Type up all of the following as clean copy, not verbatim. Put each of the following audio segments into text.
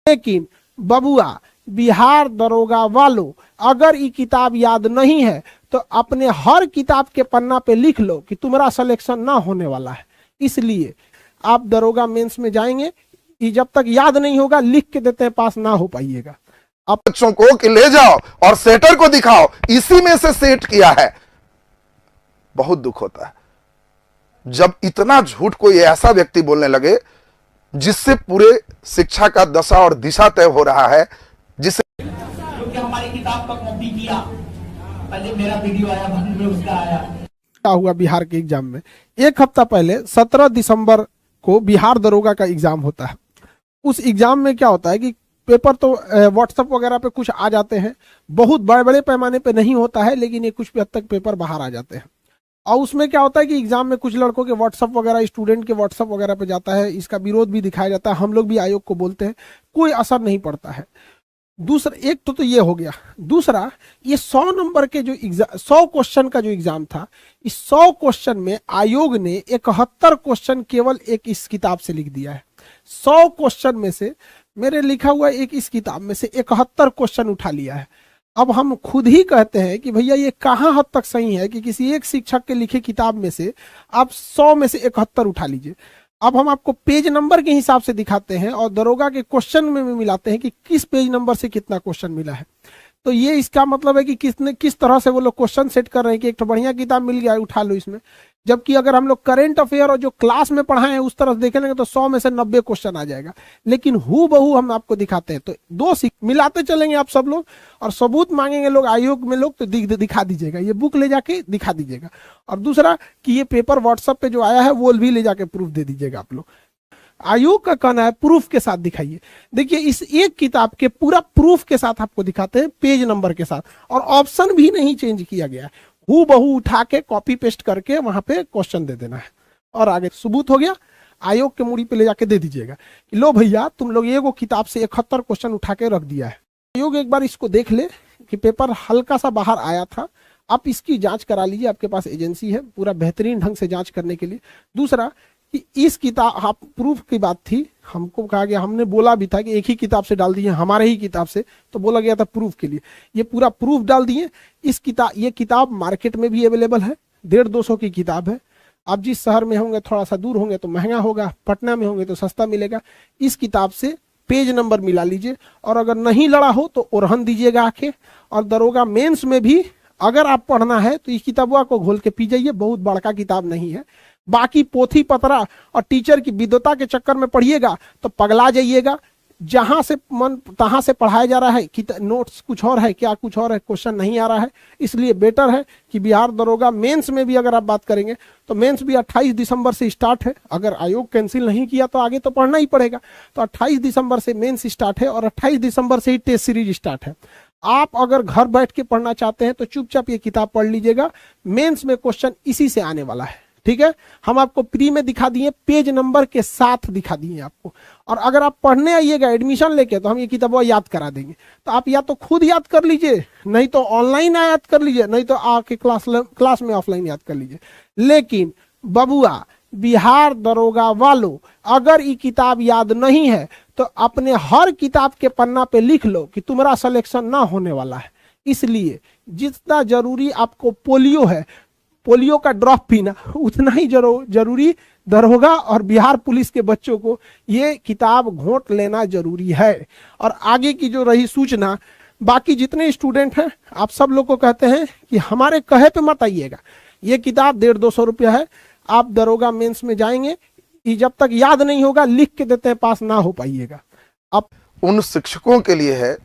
लेकिन बबुआ बिहार दरोगा वालों, अगर ये किताब याद नहीं है तो अपने हर किताब के पन्ना पे लिख लो कि तुम्हारा सिलेक्शन ना होने वाला है। इसलिए आप दरोगा मेंस में जाएंगे, ये जब तक याद नहीं होगा लिख के देते हैं पास ना हो पाइएगा। अब बच्चों को कि ले जाओ और सेटर को दिखाओ, इसी में से सेट किया है। बहुत दुख होता है जब इतना झूठ कोई ऐसा व्यक्ति बोलने लगे जिससे पूरे शिक्षा का दशा और दिशा तय हो रहा है। जिसे क्योंकि हमारी किताब का कॉपी किया, पहले मेरा वीडियो आया, बाद में उसका आया। क्या हुआ बिहार के एग्जाम में, एक हफ्ता पहले 17 दिसंबर को बिहार दरोगा का एग्जाम होता है। उस एग्जाम में क्या होता है कि पेपर तो व्हाट्सएप वगैरह पे कुछ आ जाते हैं, बहुत बड़े बड़े पैमाने पे नहीं होता है, लेकिन ये कुछ हद तक पेपर बाहर आ जाते हैं। और उसमें क्या होता है कि एग्जाम में कुछ लड़कों के व्हाट्सएप वगैरह, स्टूडेंट के व्हाट्सएप वगैरह पे जाता है, इसका विरोध भी दिखाया जाता है, हम लोग भी आयोग को बोलते हैं, कोई असर नहीं पड़ता है। दूसरा एक तो ये हो गया। दूसरा, ये 100 नंबर के जो एग्जाम, 100 क्वेश्चन का जो एग्जाम था, इस 100 क्वेश्चन में आयोग ने 71 क्वेश्चन केवल एक इस किताब से लिख दिया है। 100 क्वेश्चन में से मेरे लिखा हुआ एक इस किताब में से 71 क्वेश्चन उठा लिया है। अब हम खुद ही कहते हैं कि भैया ये कहाँ हद तक सही है कि किसी एक शिक्षक के लिखे किताब में से आप 100 में से 71 उठा लीजिए। अब हम आपको पेज नंबर के हिसाब से दिखाते हैं और दरोगा के क्वेश्चन में भी मिलाते हैं कि किस पेज नंबर से कितना क्वेश्चन मिला है। तो ये इसका मतलब है कि किस तरह से वो लोग क्वेश्चन सेट कर रहे हैं कि एक तो बढ़िया किताब मिल गया उठा लो इसमें। जबकि अगर हम लोग करंट अफेयर और जो क्लास में पढ़ाए हैं उस तरह से देखेंगे तो 100 में से 90 क्वेश्चन आ जाएगा। लेकिन हु बहू हम आपको दिखाते हैं, तो दो मिलाते चलेंगे आप सब लोग, और सबूत मांगेंगे लोग आयोग में लोग तो दिखा दीजिएगा, ये बुक ले जाके दिखा दीजिएगा। और दूसरा कि ये पेपर व्हाट्सएप पे जो आया है वो भी ले जाके प्रूफ दे दीजिएगा आप लोग। आयोग का कहना है प्रूफ के साथ दिखाइए। देखिए इस एक किताब के पूरा प्रूफ के साथ आपको दिखाते हैं, पेज नंबर के साथ, और ऑप्शन भी नहीं चेंज किया गया है, हु बहू उठा के कॉपी पेस्ट करके वहां पे क्वेश्चन दे देना है और आगे सबूत हो गया। आयोग के मूड़ी पे ले जाके दे दीजिएगा कि लो भैया तुम लोग एगो किताब से 71 क्वेश्चन उठा के रख दिया है। आयोग एक बार इसको देख ले कि पेपर हल्का सा बाहर आया था, आप इसकी जांच करा लीजिए, आपके पास एजेंसी है पूरा बेहतरीन ढंग से जांच करने के लिए। दूसरा कि इस किताब, आप प्रूफ की बात थी, हमको कहा गया, हमने बोला भी था कि एक ही किताब से डाल दिए, हमारे ही किताब से, तो बोला गया था प्रूफ के लिए, ये पूरा प्रूफ डाल दिए। इस किताब, ये किताब मार्केट में भी अवेलेबल है, 150-200 की किताब है। आप जिस शहर में होंगे, थोड़ा सा दूर होंगे तो महंगा होगा, पटना में होंगे तो सस्ता मिलेगा। इस किताब से पेज नंबर मिला लीजिए, और अगर नहीं लड़ा हो तो ओरहन दीजिएगा आके। और दरोगा मेंस में भी अगर आप पढ़ना है तो इस किताबों को घोल के पी जाइए, बहुत बड़का किताब नहीं है। बाकी पोथी पतरा और टीचर की विद्वता के चक्कर में पढ़िएगा तो पगला जाइएगा। जहां से मन तहां से पढ़ाया जा रहा है कि नोट्स कुछ और है, क्या कुछ और है, क्वेश्चन नहीं आ रहा है। इसलिए बेटर है कि बिहार दरोगा मेंस में भी अगर आप बात करेंगे तो मेंस भी 28 दिसंबर से स्टार्ट है। अगर आयोग कैंसिल नहीं किया तो आगे तो पढ़ना ही पड़ेगा। तो 28 दिसंबर से मेंस स्टार्ट है और 28 दिसंबर से ही टेस्ट सीरीज स्टार्ट है। आप अगर घर बैठ के पढ़ना चाहते हैं तो चुपचाप ये किताब पढ़ लीजिएगा, मेंस में क्वेश्चन इसी से आने वाला है। ठीक है, हम आपको प्री में दिखा दिए, पेज नंबर के साथ दिखा दिए आपको। और अगर आप पढ़ने आइएगा एडमिशन लेके तो हम ये किताबें याद करा देंगे। तो आप या तो खुद याद कर लीजिए, नहीं तो ऑनलाइन याद कर लीजिए, नहीं तो आके क्लास में ऑफलाइन याद कर लीजिए। लेकिन बबुआ बिहार दरोगा वालों, अगर ये किताब याद नहीं है तो अपने हर किताब के पन्ना पे लिख लो कि तुम्हारा सिलेक्शन ना होने वाला है। इसलिए जितना जरूरी आपको पोलियो है, पोलियो का ड्रॉप पीना, उतना ही जरूरी दरोगा और बिहार पुलिस के बच्चों को ये किताब घोंट लेना जरूरी है। और आगे की जो रही सूचना, बाकी जितने स्टूडेंट हैं आप सब लोग को कहते हैं कि हमारे कहे पे मत आइएगा, ये किताब 150-200 रुपया है। आप दरोगा मेंस में जाएंगे, ये जब तक याद नहीं होगा लिख के देते हैं पास ना हो पाइएगा। अब उन शिक्षकों के लिए है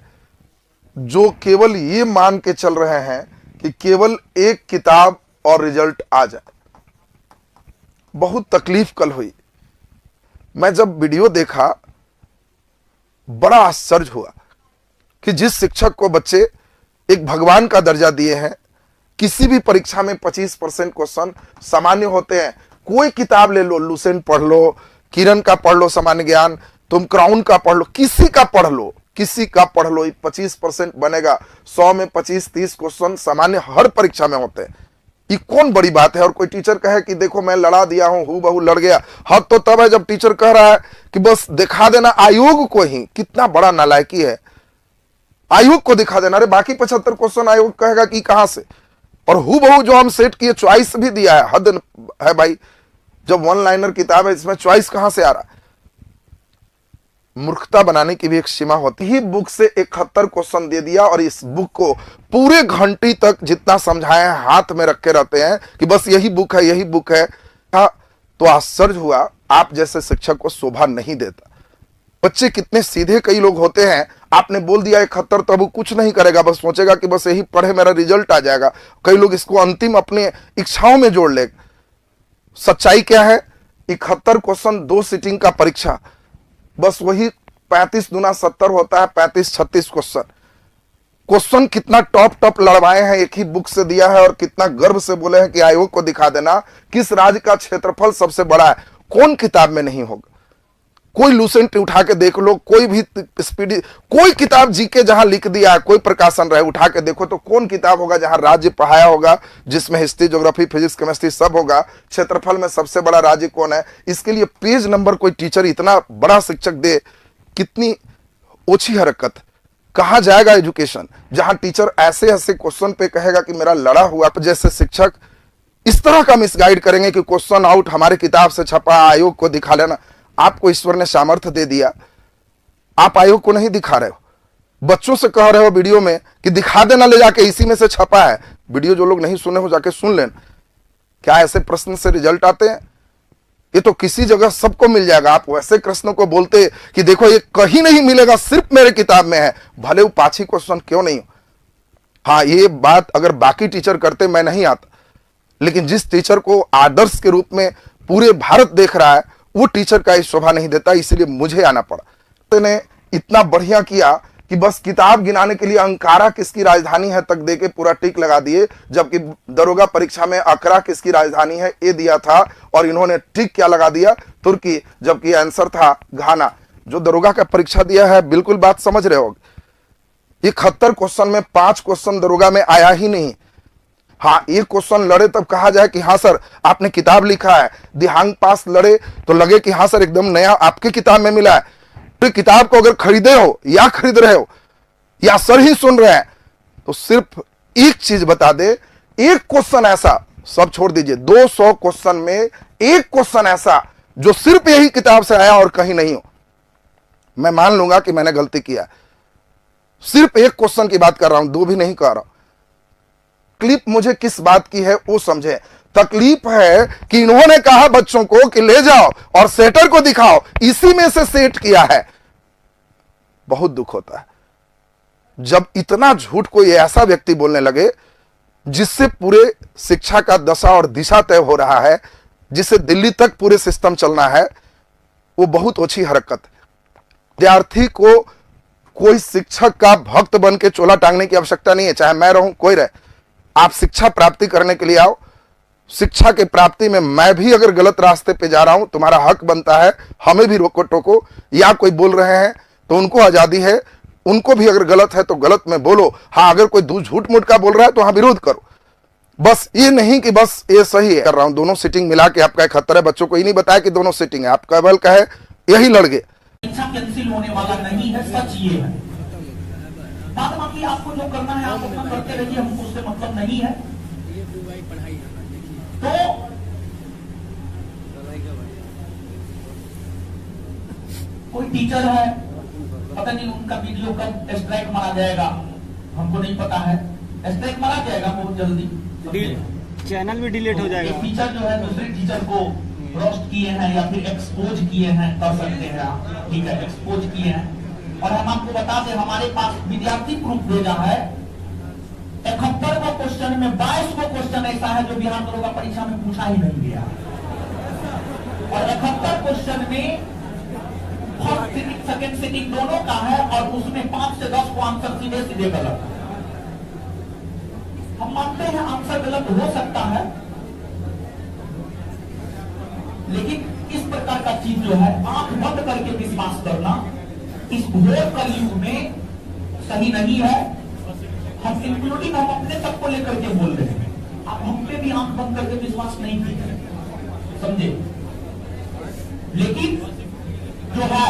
जो केवल ये मान के चल रहे हैं कि केवल एक किताब और रिजल्ट आ जाए। बहुत तकलीफ कल हुई, मैं जब वीडियो देखा बड़ा आश्चर्य हुआ कि जिस शिक्षक को बच्चे एक भगवान का दर्जा दिए हैं, किसी भी परीक्षा में 25% क्वेश्चन सामान्य होते हैं। कोई किताब ले लो, लुसेंट पढ़ लो, किरण का पढ़ लो सामान्य ज्ञान, तुम क्राउन का पढ़ लो, किसी का पढ़ लो, 25% बनेगा। 100 में 25-30 क्वेश्चन सामान्य हर परीक्षा में होते हैं। ये कौन बड़ी बात है। और कोई टीचर कहे कि देखो मैं लड़ा दिया हूं, हूँ बहू लड़ गया, हद तो तब है जब टीचर कह रहा है कि बस दिखा देना आयोग को ही। कितना बड़ा नालायकी है, आयोग को दिखा देना। अरे बाकी 75 क्वेश्चन आयोग कहेगा कि कहां से, और हूँ बहू जो हम सेट किए, चॉइस भी दिया है। हद है भाई, जब वन लाइनर किताब है इसमें चॉइस कहां से आ रहा है। मूर्खता बनाने की भी एक सीमा होती है। बुक से 71 क्वेश्चन दे दिया और इस बुक को पूरे घंटी तक जितना समझाए हाथ में रखे रहते हैं कि बस यही बुक है, यही बुक है। तो आश्चर्य हुआ, आप जैसे शिक्षक को शोभा नहीं देता। बच्चे कितने सीधे कई लोग होते हैं, आपने बोल दिया 71 तो अब वो कुछ नहीं करेगा, बस सोचेगा कि बस यही पढ़े मेरा रिजल्ट आ जाएगा। कई लोग इसको अंतिम अपने इच्छाओं में जोड़ ले। सच्चाई क्या है, 71 क्वेश्चन 2 सीटिंग का परीक्षा, बस वही 35 दूना 70 होता है, 35-36 क्वेश्चन कितना टॉप लड़वाए हैं, एक ही बुक से दिया है। और कितना गर्व से बोले हैं कि आयोग को दिखा देना किस राज्य का क्षेत्रफल सबसे बड़ा है। कौन किताब में नहीं होगा। कोई लूसेंट उठा के देख लो, कोई भी स्पीडी, कोई किताब जीके जहां लिख दिया है, कोई प्रकाशन रहे उठा के देखो तो कौन किताब होगा जहां राज्य पढ़ाया होगा, जिसमें हिस्ट्री, ज्योग्राफी, फिजिक्स, केमिस्ट्री सब होगा। क्षेत्रफल में सबसे बड़ा राज्य कौन है, इसके लिए पेज नंबर कोई टीचर इतना बड़ा शिक्षक दे, कितनी ओछी हरकत। कहां जाएगा एजुकेशन जहां टीचर ऐसे ऐसे क्वेश्चन पे कहेगा कि मेरा लड़ा हुआ। जैसे शिक्षक इस तरह का मिसगाइड करेंगे कि क्वेश्चन आउट हमारे किताब से छपा, आयोग को दिखा लेना। आपको ईश्वर ने सामर्थ्य दे दिया, आप आयोग को नहीं दिखा रहे हो, बच्चों से कह रहे हो वीडियो में कि दिखा देना ले जाके, इसी में से छपा है। वीडियो जो लोग नहीं सुने हो जाके सुन लेना। क्या ऐसे प्रश्न से रिजल्ट आते हैं? ये तो किसी जगह सबको मिल जाएगा। आप वैसे प्रश्नों को बोलते कि देखो ये कहीं नहीं मिलेगा, सिर्फ मेरे किताब में है, भले वो 5 ही क्वेश्चन क्यों नहीं हो। हाँ, ये बात अगर बाकी टीचर करते मैं नहीं आता, लेकिन जिस टीचर को आदर्श के रूप में पूरे भारत देख रहा है, वो टीचर का शोभा नहीं देता, इसलिए मुझे आना पड़ा। ने इतना बढ़िया किया कि बस किताब गिनाने के लिए अंकारा किसकी राजधानी है तक देके पूरा टिक लगा दिए, जबकि दरोगा परीक्षा में अकरा किसकी राजधानी है ये दिया था और इन्होंने टिक क्या लगा दिया, तुर्की, जबकि आंसर था घाना। जो दरोगा का परीक्षा दिया है, बिल्कुल बात समझ रहे हो। 71 क्वेश्चन में 5 क्वेश्चन दरोगा में आया ही नहीं। हाँ, एक क्वेश्चन लड़े तब कहा जाए कि हाँ सर आपने किताब लिखा है। दिहांग पास लड़े तो लगे कि हाँ सर एकदम नया आपके किताब में मिला है। तो किताब को अगर खरीदे हो या खरीद रहे हो या सर ही सुन रहे हैं, तो सिर्फ एक चीज बता दे, एक क्वेश्चन ऐसा, सब छोड़ दीजिए, 200 क्वेश्चन में एक क्वेश्चन ऐसा जो सिर्फ यही किताब से आया और कहीं नहीं हो, मैं मान लूंगा कि मैंने गलती किया। सिर्फ एक क्वेश्चन की बात कर रहा हूं, 2 भी नहीं कर रहा हूं। तकलीफ मुझे किस बात की है वो समझे। तकलीफ है कि इन्होंने कहा बच्चों को कि ले जाओ और सेटर को दिखाओ, इसी में से सेट किया है। बहुत दुख होता है जब इतना झूठ कोई ऐसा व्यक्ति बोलने लगे जिससे पूरे शिक्षा का दशा और दिशा तय हो रहा है, जिससे दिल्ली तक पूरे सिस्टम चलना है। वो बहुत ओछी हरकत है। विद्यार्थी को कोई शिक्षक का भक्त बन के चोला टांगने की आवश्यकता नहीं है, चाहे मैं रहूं कोई रहे। आप शिक्षा प्राप्ति करने के लिए आओ। शिक्षा के प्राप्ति में मैं भी अगर गलत रास्ते पे जा रहा हूं, तुम्हारा हक बनता है हमें भी रोको टोको। या कोई बोल रहे हैं तो उनको आजादी है, उनको भी अगर गलत है तो गलत में बोलो। हाँ, अगर कोई झूठ मूठ का बोल रहा है तो हाँ विरोध करो। बस ये नहीं कि बस ये सही है कर रहा हूं। दोनों सीटिंग मिला के आपका 71 है। बच्चों को ये नहीं बताया कि दोनों सीटिंग है, आप केवल कहे यही लड़ गए। परीक्षा कैंसिल होने वाला नहीं है, सच ये है। बाद बाकी आपको जो करना है आप अपना करते रहिए, हमको उससे मतलब नहीं है। तो कोई टीचर है, पता नहीं उनका वीडियो कब स्ट्राइक मारा जाएगा, हमको नहीं पता है। स्ट्राइक मारा जाएगा बहुत जल्दी, चैनल भी डिलीट हो जाएगा। टीचर जो है दूसरे टीचर को रोस्ट किए हैं या फिर एक्सपोज किए हैं, कर सकते हैं आप, ठीक है, एक्सपोज किए हैं। और हम आपको बता दें, हमारे पास विद्यार्थी प्रूफ भेजा है। 71 क्वेश्चन में 22 क्वेश्चन ऐसा है जो बिहार दरोगा परीक्षा में पूछा ही नहीं गया। और 71 क्वेश्चन में फर्स्ट सीटिंग, सेकंड सीटिंग दोनों का है, और उसमें 5 से 10 को आंसर सीधे सीधे गलत है। हम मानते हैं आंसर गलत हो सकता है, लेकिन इस प्रकार का चीज जो है आंख बंद करके विश्वास करना इस घोर कलयुग में सही नहीं है। हम इंक्लूडिंग हम अपने सबको लेकर के बोल रहे हैं। आप हम पे भी आंख बंद करके विश्वास नहीं कीजिए, समझे। लेकिन जो है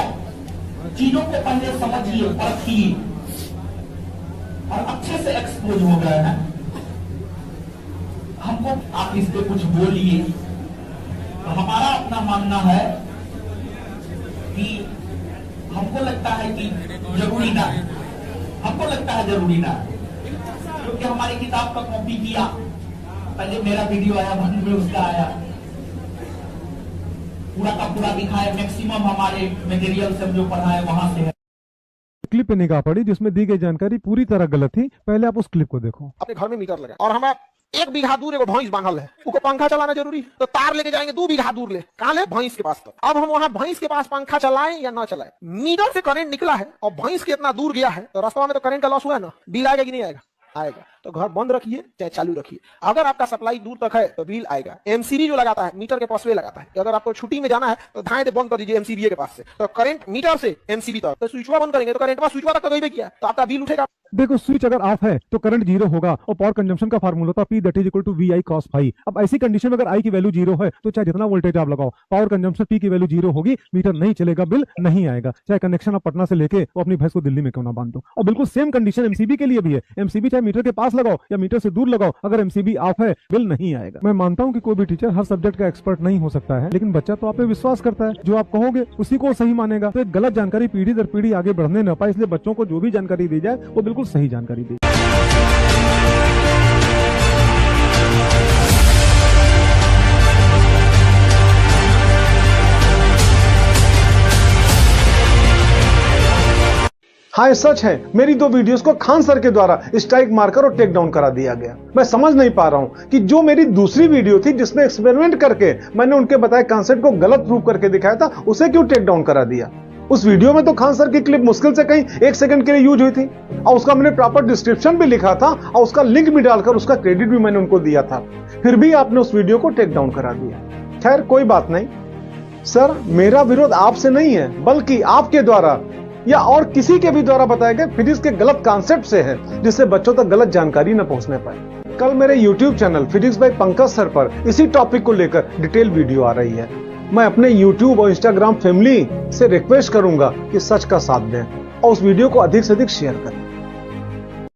चीजों को पहले समझिए, परखिए, और अच्छे से एक्सपोज हो गए हैं। हमको आप इस पे कुछ बोलिए। तो हमारा अपना मानना है कि हमको लगता है कि जरूरी ना है, हमको लगता है जरूरी ना है, क्योंकि हमारी किताब का कॉपी किया, पहले मेरा वीडियो आया, बाद में उसका आया, पूरा का पूरा दिखाया, मैक्सिमम हमारे मटेरियल से जो पढ़ा है वहां से है। क्लिप पे निगाह पड़ी जिसमें दी गई जानकारी पूरी तरह गलत थी। पहले आप उस क्लिप को देखो। अपने घर में मीटर लगा और हमारा 1 बीघा दूर एगो भैंस बांधल है, उसको पंखा चलाना जरूरी है, तो तार लेके जाएंगे 2 बीघा दूर ले, कहाँ ले, भैंस के पास। तक अब हम वहाँ भैंस के पास पंखा चलाएं या ना चलाएं, मीटर से करंट निकला है और भैंस के इतना दूर गया है, तो रास्ता में तो करंट का लॉस हुआ है ना, बिल आएगा कि नहीं आएगा, आएगा। तो घर बंद रखिए चाहे चालू रखिए, अगर आपका सप्लाई दूर तक है तो बिल आएगा। एमसीबी जो लगाता है मीटर के पासवे लगाता है, अगर आपको छुट्टी में जाना है तो धाए दे बंद कर दीजिए एमसीबी के पास से, तो करंट मीटर से एमसीबी तक, तो स्विचवा बंद करेंगे तो करंट स्विचवा तक गई किया तो आपका बिल उठेगा। देखो स्विच अगर ऑफ है तो करंट जीरो होगा और पावर कंजम्पशन का फार्मूला था P that is equal to VI cos phi। अब ऐसी कंडीशन में अगर I की वैल्यू जीरो है तो चाहे जितना वोल्टेज आप लगाओ, पावर कंजम्पशन P की वैल्यू जीरो होगी, मीटर नहीं चलेगा, बिल नहीं आएगा, चाहे कनेक्शन आप पटना से लेके वो अपनी भैंस को दिल्ली में क्यों ना बांध दो। और बिल्कुल सेम कंडीशन एमसीबी के लिए भी है। एमसीबी चाहे मीटर के पास लगाओ या मीटर से दूर लगाओ, अगर एमसीबी ऑफ है बिल नहीं आएगा। मैं मानता हूँ कि कोई भी टीचर हर सब्जेक्ट का एक्सपर्ट नहीं हो सकता है, लेकिन बच्चा तो आप पे विश्वास करता है, जो आप कहोगे उसी को सही मानेगा। तो एक गलत जानकारी पीढ़ी दर पीढ़ी आगे बढ़ने न पाए, इसलिए बच्चों को जो भी जानकारी दी जाए वो बिल्कुल सही जानकारी दी। हाँ, ये सच है, मेरी 2 वीडियोस को खान सर के द्वारा स्ट्राइक मारकर और टेक डाउन करा दिया गया। मैं समझ नहीं पा रहा हूं कि जो मेरी दूसरी वीडियो थी जिसमें एक्सपेरिमेंट करके मैंने उनके बताए कॉन्सेप्ट को गलत प्रूव करके दिखाया था, उसे क्यों टेक डाउन करा दिया। उस वीडियो में तो खान सर की क्लिप मुश्किल से कहीं 1 सेकंड के लिए यूज हुई थी और उसका मैंने प्रॉपर डिस्क्रिप्शन भी लिखा था और उसका लिंक भी डालकर उसका क्रेडिट भी मैंने उनको दिया था, फिर भी आपने उस वीडियो को टेक डाउन करा दिया। खैर कोई बात नहीं सर, मेरा विरोध आपसे नहीं है बल्कि आपके द्वारा या और किसी के भी द्वारा बताए गए फिजिक्स के गलत कॉन्सेप्ट से है, जिससे बच्चों तक गलत जानकारी न पहुंचने पाए। कल मेरे YouTube channel physics bye Pankaj sir पर इसी टॉपिक को लेकर डिटेल वीडियो आ रही है। मैं अपने YouTube और Instagram फैमिली से रिक्वेस्ट करूंगा कि सच का साथ दें और उस वीडियो को अधिक से अधिक शेयर करें।